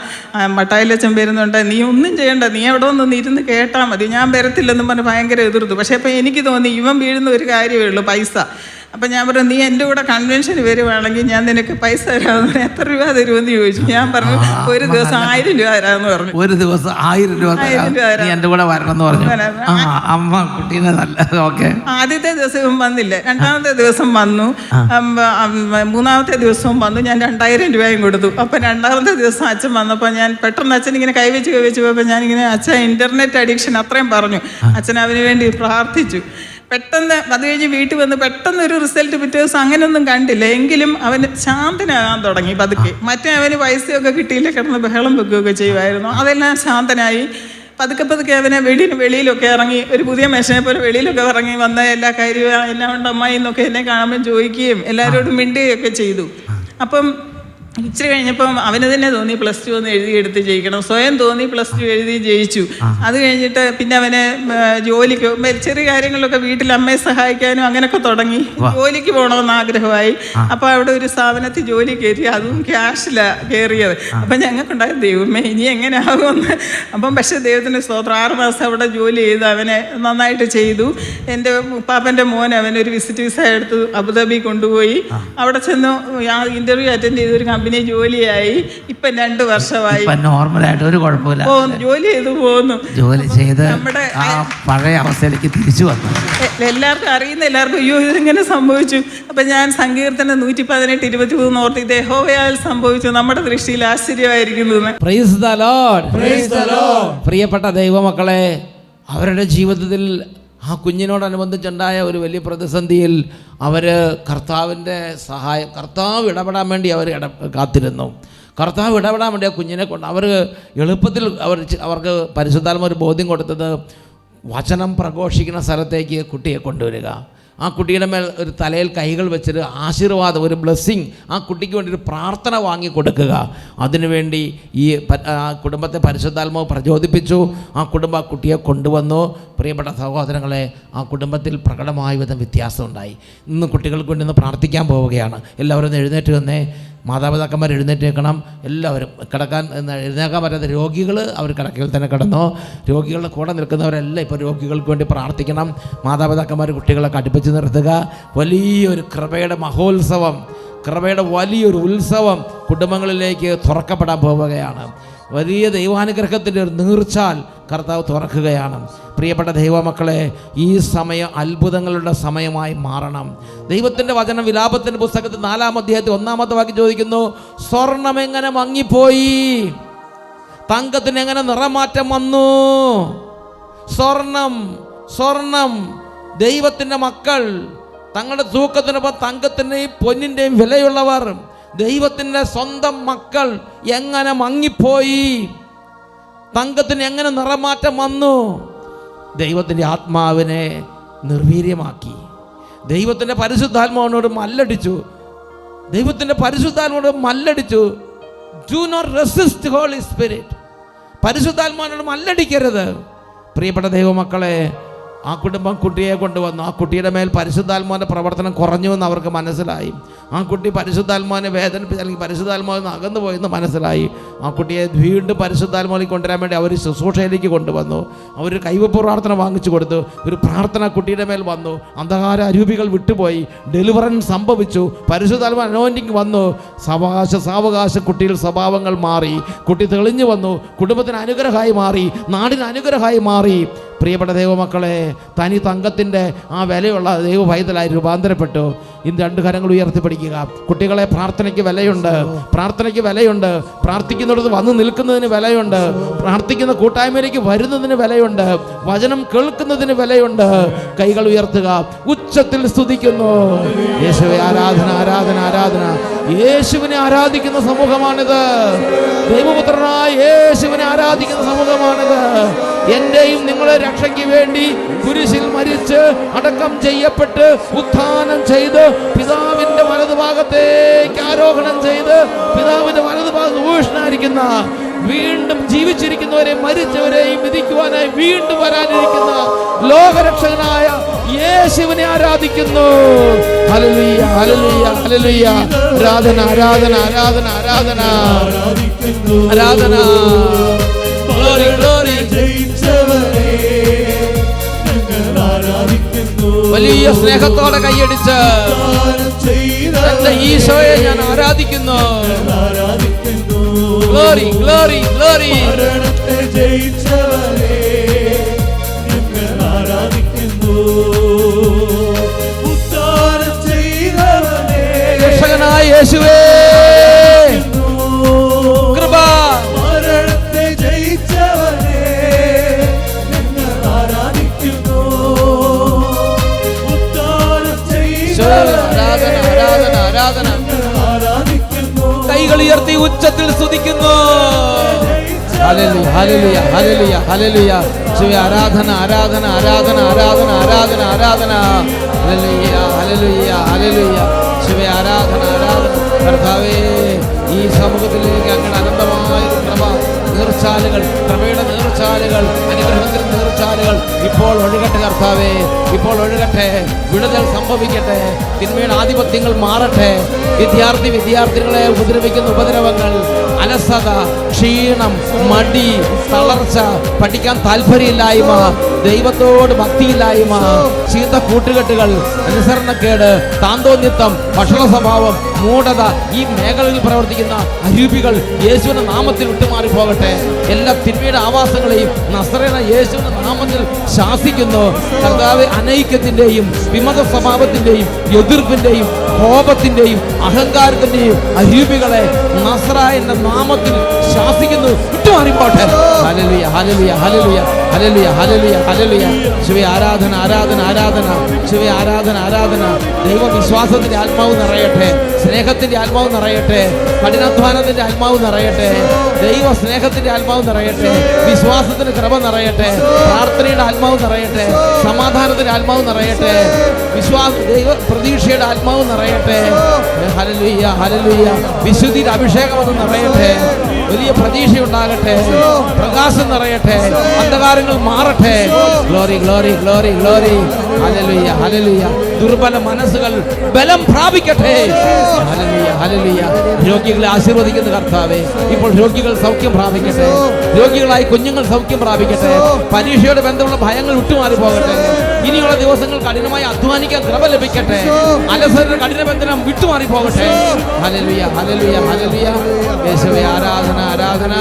മട്ടായിലച്ഛൻ വരുന്നുണ്ട്, നീ ഒന്നും ചെയ്യണ്ട, നീ അവിടെ ഒന്ന് ഇരുന്ന് കേട്ടാൽ മതി, ഞാൻ വരത്തില്ലെന്നും പറഞ്ഞ് ഭയങ്കര എതിർത്തു. പക്ഷേ അപ്പം എനിക്ക് തോന്നി ഇവൻ വീഴുന്ന ഒരു കാര്യമേ ഉള്ളൂ, പൈസ. അപ്പം ഞാൻ പറഞ്ഞു, നീ എൻ്റെ കൂടെ കൺവെൻഷന് വരുവാണെങ്കിൽ ഞാൻ നിനക്ക് പൈസ തരാമെന്ന്. എത്ര രൂപ തരുമെന്ന് ചോദിച്ചു. ഞാൻ പറഞ്ഞു, ഒരു ദിവസം 1000 രൂപ തരാമെന്ന് പറഞ്ഞു. ഒരു ദിവസം 1000 രൂപ എൻ്റെ കൂടെ വരണമെന്ന് പറഞ്ഞു. അമ്മ കുട്ടീനെ നല്ല ഓക്കെ. ആദ്യത്തെ ദിവസം ഇവൻ വന്നില്ല. 2ാമത്തെ ദിവസം വന്നു. 3ാമത്തെ ദിവസവും വന്നു. ഞാൻ 2000 രൂപയും കൊടുത്തു. അപ്പം 2ാമത്തെ ദിവസം അച്ഛൻ വന്നപ്പോൾ ഞാൻ പെട്ടെന്ന് അച്ഛൻ ഇങ്ങനെ കൈവച്ച് പോയപ്പോൾ ഞാനിങ്ങനെ അച്ഛൻ ഇൻ്റർനെറ്റ് അഡിക്ഷൻ അത്രയും പറഞ്ഞു. അച്ഛൻ അവന് വേണ്ടി പ്രാർത്ഥിച്ചു. പെട്ടെന്ന് അത് കഴിഞ്ഞ് വീട്ടിൽ വന്ന് പെട്ടെന്ന് ഒരു റിസൾട്ട് പിറ്റേ ദിവസം അങ്ങനെയൊന്നും കണ്ടില്ല. എങ്കിലും അവന് ശാന്തനാകാൻ തുടങ്ങി പതുക്കെ. മറ്റേ അവന് പൈസയൊക്കെ കിട്ടിയില്ല, കിടന്ന് ബഹളം വെക്കുകയൊക്കെ ചെയ്യുമായിരുന്നു. അതെല്ലാം ശാന്തനായി. പതുക്കെ അവനെ വെളിയിലൊക്കെ ഇറങ്ങി, ഒരു പുതിയ മനുഷ്യനെ പോലെ വെളിയിലൊക്കെ ഇറങ്ങി വന്ന എല്ലാ കാര്യവും എല്ലാം ഉണ്ട് അമ്മായി എന്നൊക്കെ എന്നെ കാണുമ്പോൾ ചോദിക്കുകയും എല്ലാവരോടും മിണ്ടുകയൊക്കെ ചെയ്തു. അപ്പം ഇച്ചിരി കഴിഞ്ഞപ്പം അവന് തന്നെ തോന്നി +2 ഒന്ന് എഴുതിയെടുത്ത് ജയിക്കണം. സ്വയം തോന്നി +2 എഴുതി ജയിച്ചു. അത് കഴിഞ്ഞിട്ട് പിന്നെ അവനെ ജോലിക്ക് ചെറിയ കാര്യങ്ങളിലൊക്കെ വീട്ടിൽ അമ്മയെ സഹായിക്കാനും അങ്ങനെയൊക്കെ തുടങ്ങി. ജോലിക്ക് പോകണമെന്ന് ആഗ്രഹമായി. അപ്പോൾ അവിടെ ഒരു സ്ഥാപനത്തിൽ ജോലി കയറി. അതും ക്യാഷിലാണ് കയറിയത്. അപ്പം ഞങ്ങൾക്കുണ്ടായ ദൈവമേ ഇനി എങ്ങനെ ആകുമെന്ന്. അപ്പം പക്ഷേ ദൈവത്തിന് സ്തോത്രം, 6 മാസം അവിടെ ജോലി ചെയ്ത് അവനെ നന്നായിട്ട് ചെയ്തു. എൻ്റെ പാപ്പൻ്റെ മോൻ അവനൊരു വിസിറ്റ് വിസ എടുത്ത് അബുദാബി കൊണ്ടുപോയി. അവിടെ ചെന്ന് ഇൻ്റർവ്യൂ അറ്റൻഡ് ചെയ്തൊരു കമ്പനി ജോലിയായി. ഇപ്പം 2 വർഷമായി. നോർമലായിട്ട് ഒരു കുഴപ്പമില്ല, ജോലി ചെയ്ത് പോകുന്നു. ജോലി ചെയ്ത് നമ്മുടെ പഴയ അവസ്ഥയിലേക്ക് തിരിച്ചു വന്നു. എല്ലാവർക്കും അറിയുന്ന എല്ലാവർക്കും അയ്യോ ഇതിങ്ങനെ സംഭവിച്ചു. അപ്പം ഞാൻ സങ്കീർത്തനം 118:23 ഓർത്ത്, ഇത് യഹോവയാൽ സംഭവിച്ചു, നമ്മുടെ ദൃഷ്ടിയിൽ ആശ്ചര്യമായിരിക്കുന്നു. Praise the Lord. പ്രിയപ്പെട്ട ദൈവമക്കളെ, അവരുടെ ജീവിതത്തിൽ ആ കുഞ്ഞിനോടനുബന്ധിച്ചുണ്ടായ ഒരു വലിയ പ്രതിസന്ധിയിൽ അവർ കർത്താവിൻ്റെ സഹായം, കർത്താവ് ഇടപെടാൻ വേണ്ടി അവർ കാത്തിരുന്നു. കർത്താവ് ഇടപെടാൻ വേണ്ടി ആ കുഞ്ഞിനെ കൊണ്ട് അവർ എളുപ്പത്തിൽ അവർക്ക് പരിശുദ്ധാത്മാവ് ഒരു ബോധ്യം കൊടുത്തത് വചനം പ്രഘോഷിക്കുന്ന സ്ഥലത്തേക്ക് കുട്ടിയെ കൊണ്ടുവരിക. ആ കുട്ടിയുടെ മേൽ ഒരു തലയിൽ കൈകൾ വെച്ചിട്ട് ആശീർവാദം, ഒരു ബ്ലെസ്സിങ്, ആ കുട്ടിക്ക് വേണ്ടി ഒരു പ്രാർത്ഥന വാങ്ങി കൊടുക്കുക. അതിനുവേണ്ടി ഈ കുടുംബത്തെ പരിശുദ്ധാത്മാവ് പ്രചോദിപ്പിച്ചു. ആ കുട്ടിയെ കൊണ്ടുവന്നു. പ്രിയപ്പെട്ട സഹോദരങ്ങളെ, ആ കുടുംബത്തിൽ പ്രകടമായ വിധം വ്യത്യാസം ഉണ്ടായി. ഇന്ന് കുട്ടികൾക്ക് വേണ്ടി ഇന്ന് പ്രാർത്ഥിക്കാൻ പോവുകയാണ്. എല്ലാവരും എഴുന്നേറ്റ് വന്നേ. മാതാപിതാക്കന്മാർ എഴുന്നേറ്റേക്കണം. എല്ലാവരും കിടക്കാൻ എഴുന്നേക്കാൻ പറ്റാത്ത രോഗികൾ അവർ കിടക്കയിൽ തന്നെ കിടന്നോ. രോഗികളുടെ കൂടെ നിൽക്കുന്നവരെല്ലാം ഇപ്പോൾ രോഗികൾക്ക് വേണ്ടി പ്രാർത്ഥിക്കണം. മാതാപിതാക്കന്മാർ കുട്ടികളെ അടുപ്പിച്ച് നിർത്തുക. വലിയൊരു കൃപയുടെ മഹോത്സവം, കൃപയുടെ വലിയൊരു ഉത്സവം കുടുംബങ്ങളിലേക്ക് തുറക്കപ്പെടാൻ പോവുകയാണ്. വലിയ ദൈവാനുഗ്രഹത്തിൻ്റെ ഒരു നീർച്ചാൽ കർത്താവ് തുറക്കുകയാണ്. പ്രിയപ്പെട്ട ദൈവമക്കളെ, ഈ സമയം അത്ഭുതങ്ങളുടെ സമയമായി മാറണം. ദൈവത്തിൻ്റെ വചനം വിലാപത്തിൻ്റെ പുസ്തകത്തിൽ 4-ാം അധ്യായത്തിൽ 1-ാമത്തെ വാക്യം ചോദിക്കുന്നു, സ്വർണം എങ്ങനെ മങ്ങിപ്പോയി, തങ്കത്തിന് എങ്ങനെ നിറമാറ്റം വന്നു? സ്വർണം ദൈവത്തിൻ്റെ മക്കൾ, തങ്ങളുടെ തൂക്കത്തിനൊപ്പം തങ്കത്തിൻ്റെയും പൊന്നിൻ്റെയും വിലയുള്ളവർ, ദൈവത്തിൻ്റെ സ്വന്തം മക്കൾ എങ്ങനെ മങ്ങിപ്പോയി, തങ്കത്തിന് എങ്ങനെ നിറമാറ്റം വന്നു? ദൈവത്തിൻ്റെ ആത്മാവിനെ നിർവീര്യമാക്കി, ദൈവത്തിൻ്റെ പരിശുദ്ധാത്മാവിനോട് മല്ലടിച്ചു, ദൈവത്തിൻ്റെ പരിശുദ്ധാത്മാവിനോട് മല്ലടിച്ചു. Do not resist holy spirit. പരിശുദ്ധാത്മാവിനോട് മല്ലടിക്കരുത്. പ്രിയപ്പെട്ട ദൈവമക്കളെ, ആ കുടുംബം കുട്ടിയെ കൊണ്ടുവന്നു. ആ കുട്ടിയുടെ മേൽ പരിശുദ്ധാത്മാവിൻ്റെ പ്രവർത്തനം കുറഞ്ഞുവെന്ന് അവർക്ക് മനസ്സിലായി. ആ കുട്ടി പരിശുദ്ധാത്മാവിനെ വേദനിപ്പിച്ച് അല്ലെങ്കിൽ പരിശുദ്ധാത്മാവിൽ നിന്ന് അകന്നു പോയെന്ന് മനസ്സിലായി. ആ കുട്ടിയെ വീണ്ടും പരിശുദ്ധാത്മാവിൽ കൊണ്ടുവരാൻ വേണ്ടി അവർ ശുശ്രൂഷയിലേക്ക് കൊണ്ടുവന്നു. അവർ കൈവപ്പ് പ്രാർത്ഥന വാങ്ങിച്ചു കൊടുത്തു. ഒരു പ്രാർത്ഥന കുട്ടിയുടെ മേൽ വന്നു. അന്ധകാര അരൂപികൾ വിട്ടുപോയി. ഡെലിവറൻസ് സംഭവിച്ചു. പരിശുദ്ധാത്മാ അനോയിന്റിങ് വന്നു. സാവകാശം കുട്ടിയിൽ സ്വഭാവങ്ങൾ മാറി. കുട്ടി തെളിഞ്ഞു വന്നു. കുടുംബത്തിന് അനുഗ്രഹമായി മാറി. നാടിന് അനുഗ്രഹമായി മാറി. പ്രിയപ്പെട്ട ദൈവമക്കളെ, തനി തങ്കത്തിൻ്റെ ആ വിലയുള്ള ദൈവഭയത്തിലായി രൂപാന്തരപ്പെട്ടു. ഇന്ന് 2 കരങ്ങൾ ഉയർത്തിപ്പിടിക്കുക. കുട്ടികളെ, പ്രാർത്ഥനയ്ക്ക് വിലയുണ്ട്. പ്രാർത്ഥനയ്ക്ക് വിലയുണ്ട്. പ്രാർത്ഥിക്കുന്നിടത്ത് വന്ന് നിൽക്കുന്നതിന് വിലയുണ്ട്. പ്രാർത്ഥിക്കുന്ന കൂട്ടായ്മയിലേക്ക് വരുന്നതിന് വിലയുണ്ട്. വചനം കേൾക്കുന്നതിന് വിലയുണ്ട്. കൈകൾ ഉയർത്തുക, ഉച്ചത്തിൽ സ്തുതിക്കുന്നു. യേശുവേ, ആരാധന, ആരാധന, ആരാധന. യേശുവിനെ ആരാധിക്കുന്ന സമൂഹമാണിത്. ദൈവപുത്രനായ യേശുവിനെ ആരാധിക്കുന്ന സമൂഹമാണിത്. എൻ്റെയും നിങ്ങളെ രക്ഷയ്ക്ക് വേണ്ടി കുരിശിൽ മരിച്ച് അടക്കം ചെയ്യപ്പെട്ട് ഉത്ഥാനം ചെയ്ത് പിതാവിൻ്റെ വലതുഭാഗത്തേക്ക് ആരോഹണം ചെയ്ത് പിതാവിൻ്റെ വലതുഭാഗത്ത് ഉപേക്ഷനായിരിക്കുന്ന, വീണ്ടും ജീവിച്ചിരിക്കുന്നവരെയും മരിച്ചവരെയും വിധിക്കുവാനായി വീണ്ടും വരാനിരിക്കുന്ന ലോകരക്ഷകനായ യേശുവിനെ ആരാധിക്കുന്നു. ഹല്ലേലൂയ, ഹല്ലേലൂയ, ഹല്ലേലൂയ. ആരാധന, ആരാധന, ആരാധന, ആരാധന, ആരാധന. Glory, glory. വലിയ സ്നേഹത്തോടെ കൈയടിച്ച് എന്റെ ഈശോയെ ഞാൻ ആരാധിക്കുന്നു. Glory, glory, glory. രക്ഷകനായ യേശുവേ, കൃപ. കൈകൾ ഉയർത്തി ഉച്ചത്തിൽ സ്തുതിക്കുന്നു. ഹല്ലേലൂയ, ഹല്ലേലൂയ, ഹല്ലേലൂയ, ഹല്ലേലൂയ. യേശുവേ, ആരാധന, ആരാധന, ആരാധന, ആരാധന, ആരാധന, ആരാധന. ഹല്ലേലൂയ, ഹല്ലേലൂയ, ഹല്ലേലൂയ. യേശുവേ, ആരാധന, ആരാധന. കർത്താവേ, ഈ സമൂഹത്തിലേക്ക് അങ്ങയുടെ അനന്തമായ കൃപ, നീർച്ചാലുകൾ, കൃപയുടെ നീർച്ചാലുകൾ, അനുഗ്രഹത്തിന്റെ നീർച്ചാലുകൾ ഇപ്പോൾ ഒഴുകട്ടെ കർത്താവേ, ഇപ്പോൾ ഒഴുകട്ടെ. വിടുതൽ സംഭവിക്കട്ടെ. തിന്മയുടെ ആധിപത്യങ്ങൾ മാറട്ടെ. വിദ്യാർത്ഥിനികളെ ഉപദ്രവിക്കുന്ന ഉപദ്രവങ്ങൾ, അലസത, ക്ഷീണം, മടി, തളർച്ച, പഠിക്കാൻ താല്പര്യമില്ലായ്മ, ദൈവത്തോട് ഭക്തിയില്ലായ്മ, ചീത്ത കൂട്ടുകെട്ടുകൾ, അനുസരണക്കേട്, താന്തോന്യത്വം, ഭക്ഷണ സ്വഭാവം, മൂഢത, ഈ മേഖലയിൽ പ്രവർത്തിക്കുന്ന അരൂപികൾ യേശുവിന്റെ നാമത്തിൽ വിട്ടുമാറി പോകട്ടെ. എല്ലാ തിന്മയുടെ ആവാസങ്ങളെയും നസറേന യേശുവിന്റെ നാമത്തിൽ ശാസിക്കുന്നു. കർത്താവ്, അനൈക്യത്തിന്റെയും വിമത സ്വഭാവത്തിന്റെയും എതിർപ്പിന്റെയും കോപത്തിന്റെയും അഹങ്കാരത്തിന്റെയും അരൂപികളെ നസറായന്റെ നാമത്തിൽ ശാസിക്കുന്നു. വിട്ടുമാറിപ്പോട്ടെ. ഹല്ലേലൂയ, ഹല്ലേലൂയ, ഹല്ലേലൂയ, ഹല്ലേലൂയ, ഹല്ലേലൂയ, ഹല്ലേലൂയ. ശിവേ, ആരാധന, ആരാധന, ആരാധന. ശിവേ, ആരാധന, ആരാധന. ദൈവവിശ്വാസത്തിന്റെ ആത്മാവ് നിറയട്ടെ. സ്നേഹത്തിന്റെ ആത്മാവ് നിറയട്ടെ. കഠിനാധ്വാനത്തിന്റെ ആത്മാവ് നിറയട്ടെ. ദൈവ സ്നേഹത്തിന്റെ ആത്മാവ് നിറയട്ടെ. വിശ്വാസത്തിന്റെ കൃപ നിറയട്ടെ. പ്രാർത്ഥനയുടെ ആത്മാവ് നിറയട്ടെ. സമാധാനത്തിന്റെ ആത്മാവ് നിറയട്ടെ. ദൈവ പ്രതീക്ഷയുടെ ആത്മാവ് നിറയട്ടെ. Hallelujah, hallelujah. വിശുദ്ധിയുടെ അഭിഷേകം അത് നിറയട്ടെ. വലിയ പ്രതീക്ഷയുണ്ടാകട്ടെ. പ്രകാശം നിറയട്ടെ. അന്ധകാരങ്ങൾ മാറട്ടെ. Glory, glory, glory, glory. Hallelujah, hallelujah. ദുർബല മനസ്സുകൾ ബലം പ്രാപിക്കട്ടെ. Hallelujah, hallelujah. രോഗികളെ ആശീർവദിക്കുന്ന കർത്താവേ, ഇപ്പോൾ രോഗികൾ സൗഖ്യം പ്രാപിക്കട്ടെ. രോഗികളായി കുഞ്ഞുങ്ങൾ സൗഖ്യം പ്രാപിക്കട്ടെ. പരീക്ഷയോട് ബന്ധമുള്ള ഭയങ്ങൾ വിട്ടുമാറി പോകട്ടെ. ഇനിയുള്ള ദിവസങ്ങൾ കഠിനമായി അധ്വാനിക്കാൻ കൃപ ലഭിക്കട്ടെ. അലസരുടെ കഠിനബന്ധനം വിട്ടുമാറി പോകട്ടെ. ഹല്ലേലൂയ, ഹല്ലേലൂയ, ഹല്ലേലൂയ. യേശുവേ ആരാധന, ആരാധന.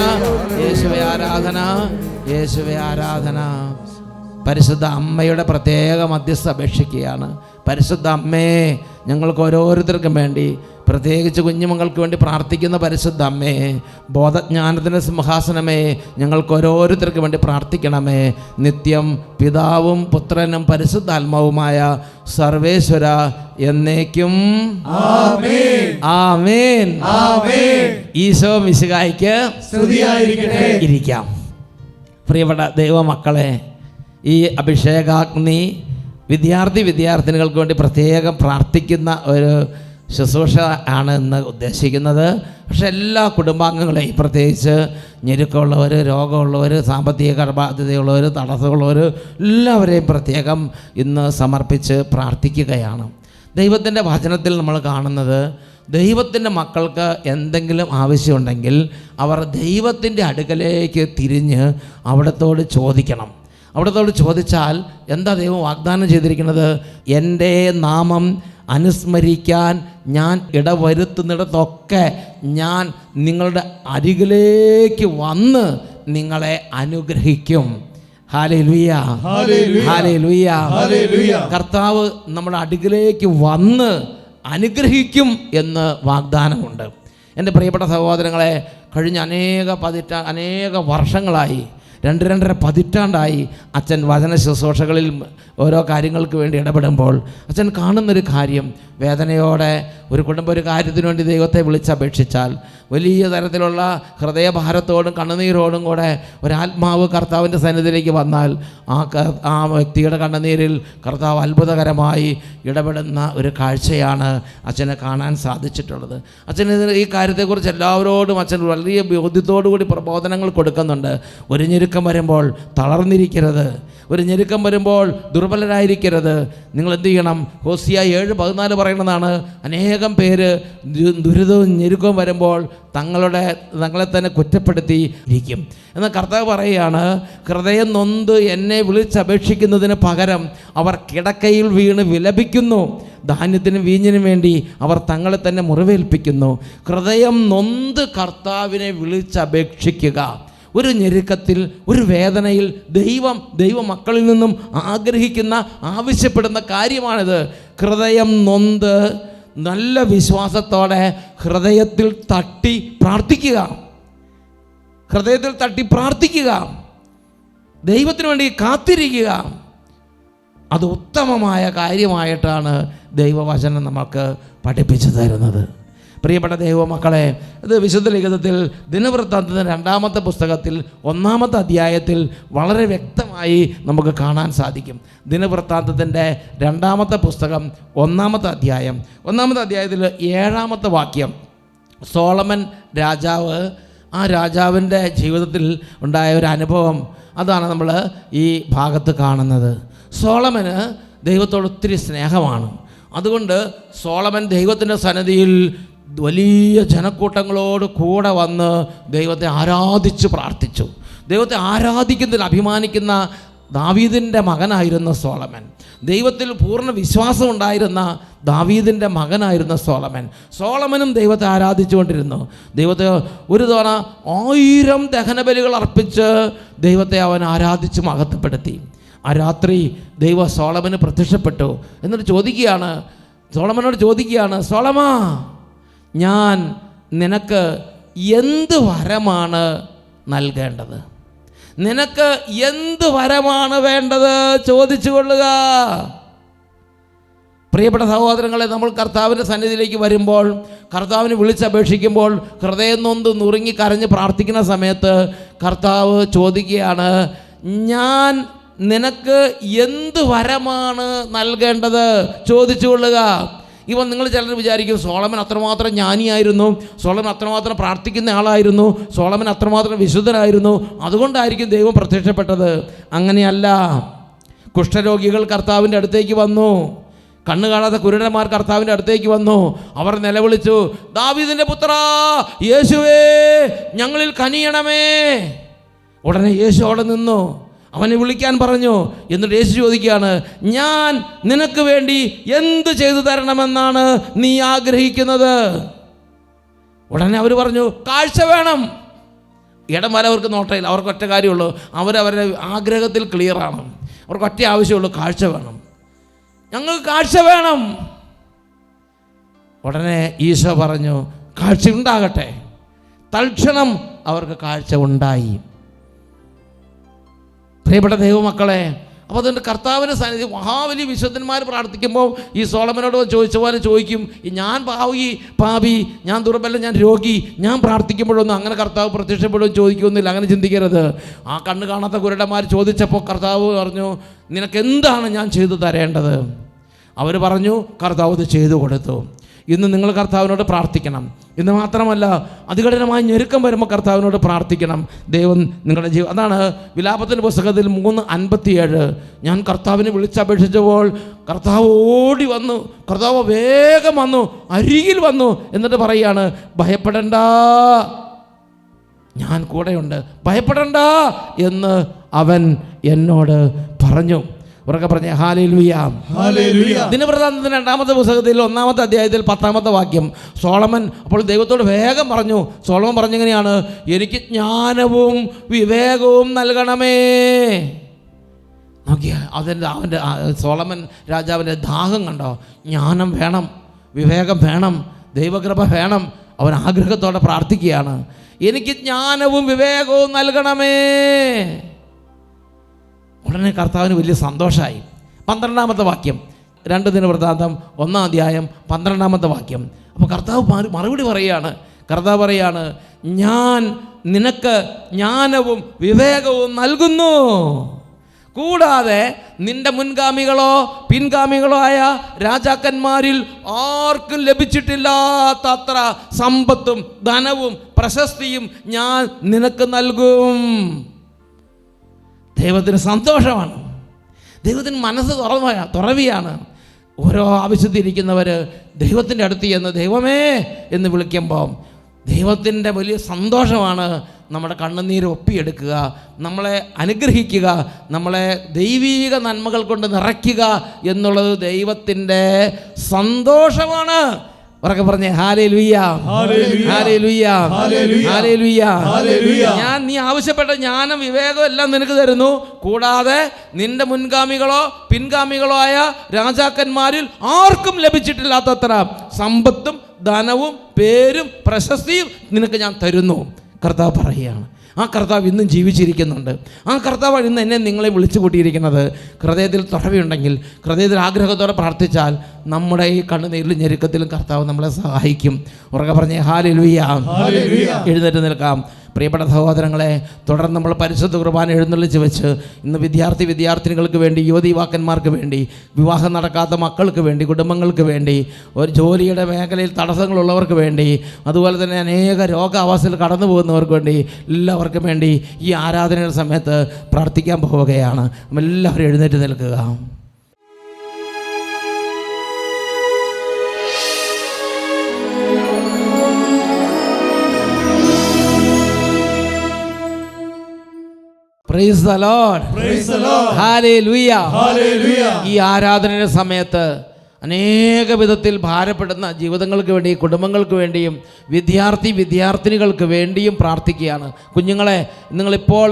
യേശുവേ ആരാധന, യേശുവേ ആരാധന. പരിശുദ്ധ അമ്മയുടെ പ്രത്യേക മധ്യസ്ഥ അപേക്ഷിക്കുകയാണ്. പരിശുദ്ധ അമ്മേ, ഞങ്ങൾക്ക് ഓരോരുത്തർക്കും വേണ്ടി, പ്രത്യേകിച്ച് കുഞ്ഞുമക്കൾക്ക് വേണ്ടി പ്രാർത്ഥിക്കുന്ന പരിശുദ്ധ അമ്മേ, ബോധജ്ഞാനത്തിൻ്റെ സിംഹാസനമേ, ഞങ്ങൾക്ക് ഓരോരുത്തർക്കും വേണ്ടി പ്രാർത്ഥിക്കണമേ. നിത്യം പിതാവും പുത്രനും പരിശുദ്ധാത്മാവുമായ സർവേശ്വര എന്നേക്കും ആമേൻ. ആമേൻ. ആമേൻ. ഈശോ മിശിഹായ്ക്ക് സ്തുതിയായിരിക്കട്ടെ. ഇരിക്കാം. പ്രിയപ്പെട്ട ദൈവമക്കളെ, ഈ അഭിഷേകാഗ്നി വിദ്യാർത്ഥിനികൾക്ക് വേണ്ടി പ്രത്യേകം പ്രാർത്ഥിക്കുന്ന ഒരു ശുശ്രൂഷ ആണ് ഇന്ന് ഉദ്ദേശിക്കുന്നത്. പക്ഷെ എല്ലാ കുടുംബാംഗങ്ങളെയും, പ്രത്യേകിച്ച് ഞെരുക്കമുള്ളവർ, രോഗമുള്ളവർ, സാമ്പത്തിക കടബാധ്യതയുള്ളവർ, തടസ്സമുള്ളവർ, എല്ലാവരെയും പ്രത്യേകം ഇന്ന് സമർപ്പിച്ച് പ്രാർത്ഥിക്കുകയാണ്. ദൈവത്തിൻ്റെ വചനത്തിൽ നമ്മൾ കാണുന്നത്, ദൈവത്തിൻ്റെ മക്കൾക്ക് എന്തെങ്കിലും ആവശ്യമുണ്ടെങ്കിൽ അവർ ദൈവത്തിൻ്റെ അടുക്കലേക്ക് തിരിഞ്ഞ് അവിടത്തോട് ചോദിക്കണം. അവിടത്തോട് ചോദിച്ചാൽ എന്താ ദൈവം വാഗ്ദാനം ചെയ്തിരിക്കുന്നത്? എൻ്റെ നാമം അനുസ്മരിക്കാൻ ഞാൻ ഇടവരുത്തുന്നിടത്തൊക്കെ ഞാൻ നിങ്ങളുടെ അരികിലേക്ക് വന്ന് നിങ്ങളെ അനുഗ്രഹിക്കും. ഹല്ലേലൂയ, ഹല്ലേലൂയ, ഹല്ലേലൂയ. കർത്താവ് നമ്മുടെ അടുക്കിലേക്ക് വന്ന് അനുഗ്രഹിക്കും എന്ന് വാഗ്ദാനമുണ്ട്. എൻ്റെ പ്രിയപ്പെട്ട സഹോദരങ്ങളെ, കഴിഞ്ഞ അനേക വർഷങ്ങളായി, 2-2.5 പതിറ്റാണ്ടായി അച്ഛൻ വചന ശുശ്രൂഷകളിൽ ഓരോ കാര്യങ്ങൾക്ക് വേണ്ടി ഇടപെടുമ്പോൾ അച്ഛൻ കാണുന്നൊരു കാര്യം, വേദനയോടെ ഒരു കുടുംബം ഒരു കാര്യത്തിന് വേണ്ടി ദൈവത്തെ വിളിച്ചപേക്ഷിച്ചാൽ വലിയ തരത്തിലുള്ള ഹൃദയഭാരത്തോടും കണ്ണുനീരോടും കൂടെ ഒരാത്മാവ് കർത്താവിൻ്റെ സന്നിധിയിലേക്ക് വന്നാൽ ആ വ്യക്തിയുടെ കണ്ണുനീരിൽ കർത്താവ് അത്ഭുതകരമായി ഇടപെടുന്ന ഒരു കാഴ്ചയാണ് അച്ഛനെ കാണാൻ സാധിച്ചിട്ടുള്ളത്. അച്ഛന് ഈ കാര്യത്തെക്കുറിച്ച് എല്ലാവരോടും അച്ഛൻ വലിയ ബോധ്യത്തോടു കൂടി പ്രബോധനങ്ങൾ കൊടുക്കുന്നുണ്ട്. ഒരു ഞെരുക്കം വരുമ്പോൾ തളർന്നിരിക്കരുത്, ഒരു ഞെരുക്കം വരുമ്പോൾ ദുർബലരായിരിക്കരുത്. നിങ്ങൾ എന്ത് ചെയ്യണം? ഹോസിയ 7:14 പറയുന്നതാണ്, അനേകം പേര് ദുരിതവും ഞെരുക്കവും വരുമ്പോൾ തങ്ങളെ തന്നെ കുറ്റപ്പെടുത്തി ഇരിക്കും. എന്നാൽ കർത്താവ് പറയുകയാണ്, ഹൃദയം നൊന്ത് എന്നെ വിളിച്ചപേക്ഷിക്കുന്നതിന് പകരം അവർ കിടക്കയിൽ വീണ് വിലപിക്കുന്നു. ധാന്യത്തിനും വീഞ്ഞിനും വേണ്ടി അവർ തങ്ങളെ തന്നെ മുറിവേൽപ്പിക്കുന്നു. ഹൃദയം നൊന്ത് കർത്താവിനെ വിളിച്ചപേക്ഷിക്കുക. ഒരു ഞെരുക്കത്തിൽ, ഒരു വേദനയിൽ ദൈവ മക്കളിൽ നിന്നും ആഗ്രഹിക്കുന്ന, ആവശ്യപ്പെടുന്ന കാര്യമാണിത്. ഹൃദയം നൊന്ത് നല്ല വിശ്വാസത്തോടെ ഹൃദയത്തിൽ തട്ടി പ്രാർത്ഥിക്കുക. ഹൃദയത്തിൽ തട്ടി പ്രാർത്ഥിക്കുക, ദൈവത്തിന് വേണ്ടി കാത്തിരിക്കുക. അത് ഉത്തമമായ കാര്യമായിട്ടാണ് ദൈവവചനം നമുക്ക് പഠിപ്പിച്ചു തരുന്നത്. പ്രിയപ്പെട്ട ദൈവമക്കളെ, ഇത് വിശുദ്ധ ലിഖിതത്തിൽ ദിനവൃത്താന്തത്തിൻ്റെ 2-ാമത്തെ പുസ്തകത്തിൽ 1-ാമത്തെ അധ്യായത്തിൽ വളരെ വ്യക്തമായി നമുക്ക് കാണാൻ സാധിക്കും. ദിനവൃത്താന്തത്തിൻ്റെ 2-ാമത്തെ പുസ്തകം 1-ാമത്തെ അധ്യായം, 1-ാമത്തെ അധ്യായത്തിൽ 7-ാമത്തെ വാക്യം, സോളമൻ രാജാവ്, ആ രാജാവിൻ്റെ ജീവിതത്തിൽ ഉണ്ടായ ഒരു അനുഭവം, അതാണ് നമ്മൾ ഈ ഭാഗത്ത് കാണുന്നത്. സോളമന് ദൈവത്തോട് ഒത്തിരി സ്നേഹമാണ്. അതുകൊണ്ട് സോളമൻ ദൈവത്തിൻ്റെ സന്നിധിയിൽ വലിയ ജനക്കൂട്ടങ്ങളോട് കൂടെ വന്ന് ദൈവത്തെ ആരാധിച്ച് പ്രാർത്ഥിച്ചു. ദൈവത്തെ ആരാധിക്കുന്നതിൽ അഭിമാനിക്കുന്ന ദാവീദിൻ്റെ മകനായിരുന്നു സോളമൻ. ദൈവത്തിൽ പൂർണ്ണ വിശ്വാസം ഉണ്ടായിരുന്ന ദാവീദിൻ്റെ മകനായിരുന്ന സോളമനും ദൈവത്തെ ആരാധിച്ചുകൊണ്ടിരുന്നു. ദൈവത്തെ ഒരു തവണ 1000 ദഹനബലികൾ അർപ്പിച്ച് ദൈവത്തെ അവൻ ആരാധിച്ച് മഹത്വപ്പെടുത്തി. ആ രാത്രി ദൈവം സോളമന് പ്രത്യക്ഷപ്പെട്ടു. എന്നിട്ട് സോളമനോട് ചോദിക്കുകയാണ്, സോളമാ, ഞാൻ നിനക്ക് എന്ത് വരമാണ് നൽകേണ്ടത്? നിനക്ക് എന്ത് വരമാണ് വേണ്ടത്? ചോദിച്ചു കൊള്ളുക. പ്രിയപ്പെട്ട സഹോദരങ്ങളെ, നമ്മൾ കർത്താവിൻ്റെ സന്നിധിയിലേക്ക് വരുമ്പോൾ, കർത്താവിനെ വിളിച്ചപേക്ഷിക്കുമ്പോൾ, ഹൃദയം നൊന്ത് നുറുങ്ങി കരഞ്ഞ് പ്രാർത്ഥിക്കുന്ന സമയത്ത് കർത്താവ് ചോദിക്കുകയാണ്, ഞാൻ നിനക്ക് എന്ത് വരമാണ് നൽകേണ്ടത്? ചോദിച്ചു കൊള്ളുക. ഇവൻ നിങ്ങൾ ചിലർ വിചാരിക്കും, സോളമൻ അത്രമാത്രം ജ്ഞാനിയായിരുന്നു, സോളമൻ അത്രമാത്രം പ്രാർത്ഥിക്കുന്ന ആളായിരുന്നു, സോളമൻ അത്രമാത്രം വിശുദ്ധനായിരുന്നു, അതുകൊണ്ടായിരിക്കും ദൈവം പ്രത്യക്ഷപ്പെട്ടത്. അങ്ങനെയല്ല. കുഷ്ഠരോഗികൾ കർത്താവിൻ്റെ അടുത്തേക്ക് വന്നു. കണ്ണു കാണാത്ത കുരുടന്മാർ കർത്താവിൻ്റെ അടുത്തേക്ക് വന്നു. അവർ നിലവിളിച്ചു, ദാവീദിന്റെ പുത്രാ യേശുവേ, ഞങ്ങളിൽ കനിയണമേ. ഉടനെ യേശു അവിടെ നിന്നു, അവനെ വിളിക്കാൻ പറഞ്ഞു. എന്നിട്ട് യേശു ചോദിക്കുകയാണ്, ഞാൻ നിനക്ക് വേണ്ടി എന്ത് ചെയ്തു തരണമെന്നാണ് നീ ആഗ്രഹിക്കുന്നത്? ഉടനെ അവർ പറഞ്ഞു, കാഴ്ച വേണം. ഇടം വരെ അവർക്ക് നോട്ടയില്ല, അവർക്ക് ഒറ്റ കാര്യമുള്ളൂ, അവരവരുടെ ആഗ്രഹത്തിൽ ക്ലിയറാണ്. അവർക്ക് ഒറ്റ ആവശ്യമുള്ളൂ, കാഴ്ച വേണം, ഞങ്ങൾക്ക് കാഴ്ച വേണം. ഉടനെ ഈശോ പറഞ്ഞു, കാഴ്ച ഉണ്ടാകട്ടെ. തൽക്ഷണം അവർക്ക് കാഴ്ച ഉണ്ടായി. പ്രിയപ്പെട്ട ദൈവമക്കളെ, അപ്പോൾ അതുകൊണ്ട് കർത്താവിൻ്റെ സാന്നിധ്യം മഹാവലി വിശുദ്ധന്മാർ പ്രാർത്ഥിക്കുമ്പോൾ ഈ സോളമനോട് ചോദിച്ച പോലെ ചോദിക്കും, ഞാൻ പാപി, ഞാൻ ദുർബലൻ, ഞാൻ രോഗി, ഞാൻ പ്രാർത്ഥിക്കുമ്പോഴൊന്നും അങ്ങനെ കർത്താവ് പ്രത്യക്ഷപ്പെടുകയും ചോദിക്കുന്നില്ല. അങ്ങനെ ചിന്തിക്കരുത്. ആ കണ്ണ് കാണാത്ത കുരുടന്മാർ ചോദിച്ചപ്പോൾ കർത്താവ് പറഞ്ഞു, നിനക്ക് എന്താണ് ഞാൻ ചെയ്തു തരേണ്ടത്? അവർ പറഞ്ഞു, കർത്താവ് ഇത് ചെയ്തു കൊടുത്തു. ഇന്ന് നിങ്ങൾ കർത്താവിനോട് പ്രാർത്ഥിക്കണം. ഇന്ന് മാത്രമല്ല, അതികഠിനമായ ഞെരുക്കം വരുമ്പോൾ കർത്താവിനോട് പ്രാർത്ഥിക്കണം. ദൈവം നിങ്ങളുടെ അതാണ് വിലാപത്തിൻ്റെ പുസ്തകത്തിൽ 3:57, ഞാൻ കർത്താവിനെ വിളിച്ചപേക്ഷിച്ചപ്പോൾ കർത്താവ് ഓടി വന്നു, കർത്താവ് വേഗം വന്നു, അരികിൽ വന്നു. എന്നിട്ട് പറയുകയാണ്, ഭയപ്പെടണ്ട, ഞാൻ കൂടെയുണ്ട്, ഭയപ്പെടണ്ട എന്ന് അവൻ എന്നോട് പറഞ്ഞു. ഉറക്കെ പറഞ്ഞേ ഹല്ലേലൂയ. ദിനവൃത്താന്തത്തിന്റെ 2-ാമത്തെ പുസ്തകത്തിൽ 1-ാമത്തെ അധ്യായത്തിൽ 10-ാമത്തെ വാക്യം, സോളമൻ അപ്പോൾ ദൈവത്തോട് വേഗം പറഞ്ഞു. സോളമൻ പറഞ്ഞെങ്ങനെയാണ്, എനിക്ക് ജ്ഞാനവും വിവേകവും നൽകണമേ. നോക്കിയ അവൻ്റെ സോളമൻ രാജാവിൻ്റെ ദാഹം കണ്ടോ? ജ്ഞാനം വേണം, വിവേകം വേണം, ദൈവകൃപ വേണം. അവൻ ആഗ്രഹത്തോടെ പ്രാർത്ഥിക്കുകയാണ്, എനിക്ക് ജ്ഞാനവും വിവേകവും നൽകണമേ. ഉടനെ കർത്താവിന് വലിയ സന്തോഷമായി. 12-ാമത്തെ വാക്യം, 2 ദിനവൃത്താന്തം 1-ാം അധ്യായം 12-ാമത്തെ വാക്യം. അപ്പോൾ കർത്താവ് മറുപടി പറയുകയാണ്. കർത്താവ് പറയാണ്, ഞാൻ നിനക്ക് ജ്ഞാനവും വിവേകവും നൽകുന്നു, കൂടാതെ നിന്റെ മുൻഗാമികളോ പിൻഗാമികളോ ആയ രാജാക്കന്മാരിൽ ആർക്കും ലഭിച്ചിട്ടില്ലാത്തത്ര സമ്പത്തും ധനവും പ്രശസ്തിയും ഞാൻ നിനക്ക് നൽകും. ദൈവത്തിന് സന്തോഷമാണ്, ദൈവത്തിന് മനസ്സ് തുറവിയാണ്. ഓരോ ആവശ്യത്തിരിക്കുന്നവർ ദൈവത്തിൻ്റെ അടുത്ത് ചെന്ന് ദൈവമേ എന്ന് വിളിക്കുമ്പോൾ ദൈവത്തിൻ്റെ വലിയ സന്തോഷമാണ്. നമ്മുടെ കണ്ണുനീര് ഒപ്പിയെടുക്കുക, നമ്മളെ അനുഗ്രഹിക്കുക, നമ്മളെ ദൈവീക നന്മകൾ കൊണ്ട് നിറയ്ക്കുക എന്നുള്ളത് ദൈവത്തിൻ്റെ സന്തോഷമാണ്. ഉറക്കെ പറഞ്ഞേ ഹല്ലേലൂയ, ഹല്ലേലൂയ, ഹല്ലേലൂയ. ഞാൻ നീ ആവശ്യപ്പെട്ട ജ്ഞാനം വിവേകം എല്ലാം നിനക്ക് തരുന്നു, കൂടാതെ നിന്റെ മുൻഗാമികളോ പിൻഗാമികളോ ആയ രാജാക്കന്മാരിൽ ആർക്കും ലഭിച്ചിട്ടില്ലാത്തത്ര സമ്പത്തും ധനവും പേരും പ്രശസ്തിയും നിനക്ക് ഞാൻ തരുന്നു. കർത്താവ് പറയുകയാണ്. ആ കർത്താവ് ഇന്നും ജീവിച്ചിരിക്കുന്നുണ്ട്. ആ കർത്താവ് ഇന്ന് എന്നെ നിങ്ങളെ വിളിച്ചു കൂട്ടിയിരിക്കുന്നത്. ഹൃദയത്തിൽ തുറവിയുണ്ടെങ്കിൽ, ഹൃദയത്തിൽ ആഗ്രഹത്തോടെ പ്രാർത്ഥിച്ചാൽ നമ്മുടെ ഈ കണ്ണുനീരിലും ഞെരുക്കത്തിലും കർത്താവ് നമ്മളെ സഹായിക്കും. ഉറക്കെ പറഞ്ഞേ ഹല്ലേലൂയ. എഴുന്നേറ്റ് നിൽക്കാം. പ്രിയപ്പെട്ട സഹോദരങ്ങളെ, തുടർന്ന് നമ്മൾ പരിശുദ്ധ കുർബാന എഴുന്നള്ളിച്ച് വെച്ച് ഇന്ന് വിദ്യാർത്ഥിനികൾക്ക് വേണ്ടി, യുവതീവാക്കന്മാർക്ക് വേണ്ടി, വിവാഹം നടക്കാത്ത മക്കൾക്ക് വേണ്ടി, കുടുംബങ്ങൾക്ക് വേണ്ടി, ഒരു ജോലിയുടെ മേഖലയിൽ തടസ്സങ്ങളുള്ളവർക്ക് വേണ്ടി, അതുപോലെ തന്നെ അനേക രോഗാവസ്ഥയിൽ കടന്നു പോകുന്നവർക്ക് വേണ്ടി, എല്ലാവർക്കും വേണ്ടി ഈ ആരാധനയുടെ സമയത്ത് പ്രാർത്ഥിക്കാൻ പോവുകയാണ്. എല്ലാവരും എഴുന്നേറ്റ് നിൽക്കുക. Praise the Lord. Praise the Lord. Hallelujah. Hallelujah. ഈ ആരാധനയുടെ സമയത്ത് അനേക വിധത്തിൽ ഭാരപ്പെടുന്ന ജീവിതങ്ങൾക്ക് വേണ്ടി, കുടുംബങ്ങൾക്ക് വേണ്ടിയും വിദ്യാർത്ഥിനികൾക്ക് വേണ്ടിയും പ്രാർത്ഥിക്കുകയാണ്. കുഞ്ഞുങ്ങളെ, നിങ്ങളിപ്പോൾ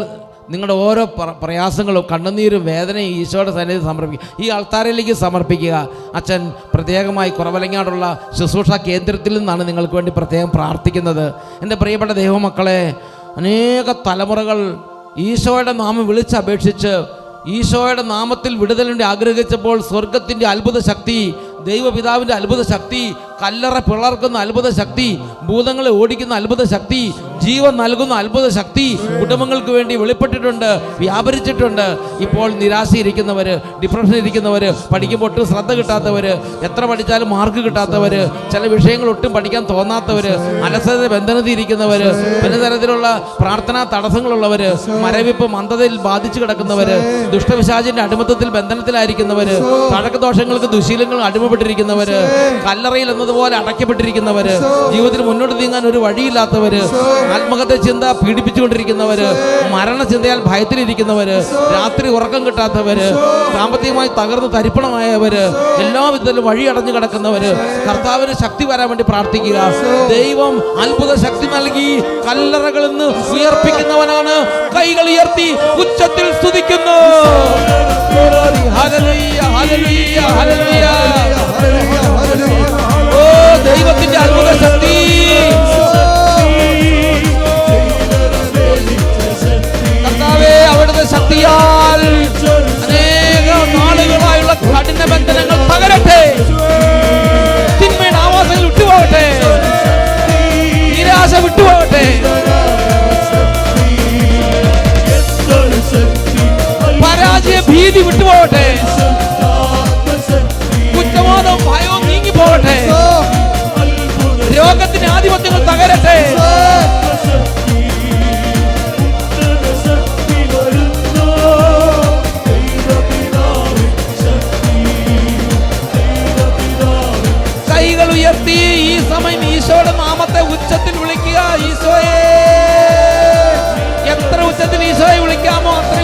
നിങ്ങളുടെ ഓരോ പ്രയാസങ്ങളും കണ്ണുനീരും വേദനയും ഈശോയുടെ സന്നിധിയിൽ സമർപ്പിക്കുക. ഈ അൾത്താരയിലേക്ക് സമർപ്പിക്കുക. അച്ഛൻ പ്രത്യേകമായി കുറവലങ്ങാടുള്ള ശുശ്രൂഷ കേന്ദ്രത്തിൽ നിന്നാണ് നിങ്ങൾക്ക് വേണ്ടി പ്രത്യേകം പ്രാർത്ഥിക്കുന്നത്. എൻ്റെ പ്രിയപ്പെട്ട ദൈവമക്കളെ, അനേക തലമുറകൾ ഈശോയുടെ നാമം വിളിച്ചപേക്ഷിച്ച് ഈശോയുടെ നാമത്തിൽ വിടുതലിൻ്റെ ആഗ്രഹിച്ചപ്പോൾ സ്വർഗത്തിൻ്റെ അത്ഭുത ശക്തി, ദൈവപിതാവിൻ്റെ അത്ഭുത ശക്തി കല്ലറ പിളർക്കുന്ന അത്ഭുത ശക്തി, ഭൂതങ്ങളെ ഓടിക്കുന്ന അത്ഭുത ശക്തി, ജീവൻ നൽകുന്ന അത്ഭുത ശക്തി കുടുംബങ്ങൾക്ക് വേണ്ടി വെളിപ്പെട്ടിട്ടുണ്ട്, വ്യാപരിച്ചിട്ടുണ്ട്. ഇപ്പോൾ നിരാശയിരിക്കുന്നവര്, ഡിപ്രഷൻ ഇരിക്കുന്നവര്, പഠിക്കുമ്പോൾ ഒട്ടും ശ്രദ്ധ കിട്ടാത്തവര്, എത്ര പഠിച്ചാലും മാർക്ക് കിട്ടാത്തവര്, ചില വിഷയങ്ങൾ ഒട്ടും പഠിക്കാൻ തോന്നാത്തവര്, അലസത ബന്ധനത്തിൽ ഇരിക്കുന്നവര്, പലതരത്തിലുള്ള പ്രാർത്ഥനാ തടസ്സങ്ങളുള്ളവര്, മരവിപ്പ് മന്ദതയിൽ ബാധിച്ചു കിടക്കുന്നവര്, ദുഷ്ടപിശാചിന്റെ അടിമത്തത്തിൽ ബന്ധനത്തിലായിരിക്കുന്നവര്, തഴക്ക ദോഷങ്ങൾക്ക് ദുശീലങ്ങൾ അടിമപ്പെട്ടിരിക്കുന്നവര്, കല്ലറയിൽ എന്നതുപോലെ അടയ്ക്കപ്പെട്ടിരിക്കുന്നവര്, ജീവിതത്തിൽ മുന്നോട്ട് നീങ്ങാൻ ഒരു വഴിയില്ലാത്തവര്, ആത്മഹത്യ ചിന്ത പീഡിപ്പിച്ചുകൊണ്ടിരിക്കുന്നവര്, മരണചിന്തയാൽ ഭയത്തിലിരിക്കുന്നവര്, രാത്രി ഉറക്കം കിട്ടാത്തവര്, സാമ്പത്തികമായി തകർന്ന് തരിപ്പണമായവര്, എല്ലാവിധത്തിലും വഴി അടഞ്ഞു കിടക്കുന്നവര്, കർത്താവിന് ശക്തി വരാൻ വേണ്ടി പ്രാർത്ഥിക്കുക. ദൈവം അത്ഭുത ശക്തി നൽകി കല്ലറകളിൽ നിന്ന് ഉയർപ്പിക്കുന്നവനാണ്. കൈകൾ ഉയർത്തി ഉച്ചത്തിൽ സ്തുതിക്കുന്നു. ഹല്ലേലൂയ, ഹല്ലേലൂയ, ഹല്ലേലൂയ. ഓ ദൈവത്തിന്റെ അത്ഭുത ശക്തി, കർത്താവേ അവിടുത്തെ ശക്തിയാൽ അനേക നാളുകളായുള്ള കഠിന ബന്ധനങ്ങൾ തകരട്ടെ, തിന്മയുടെ ആവാസങ്ങൾ വിട്ടുപോകട്ടെ, നിരാശ വിട്ടുപോകട്ടെ, പരാജയ ഭീതി വിട്ടുപോകട്ടെ, കുറ്റബോധവും ഭയവും നീങ്ങിപ്പോകട്ടെ, രോഗത്തിന്റെ ആധിപത്യങ്ങൾ തകരട്ടെ. കൈകൾ ഉയർത്തി ഈ സമയം ഈശോയുടെ നാമത്തെ ഉച്ചത്തിൽ വിളിക്കുക. ഈശോയെ, എത്ര ഉച്ചത്തിൽ ഈശോയെ വിളിക്കാമോ അത്ര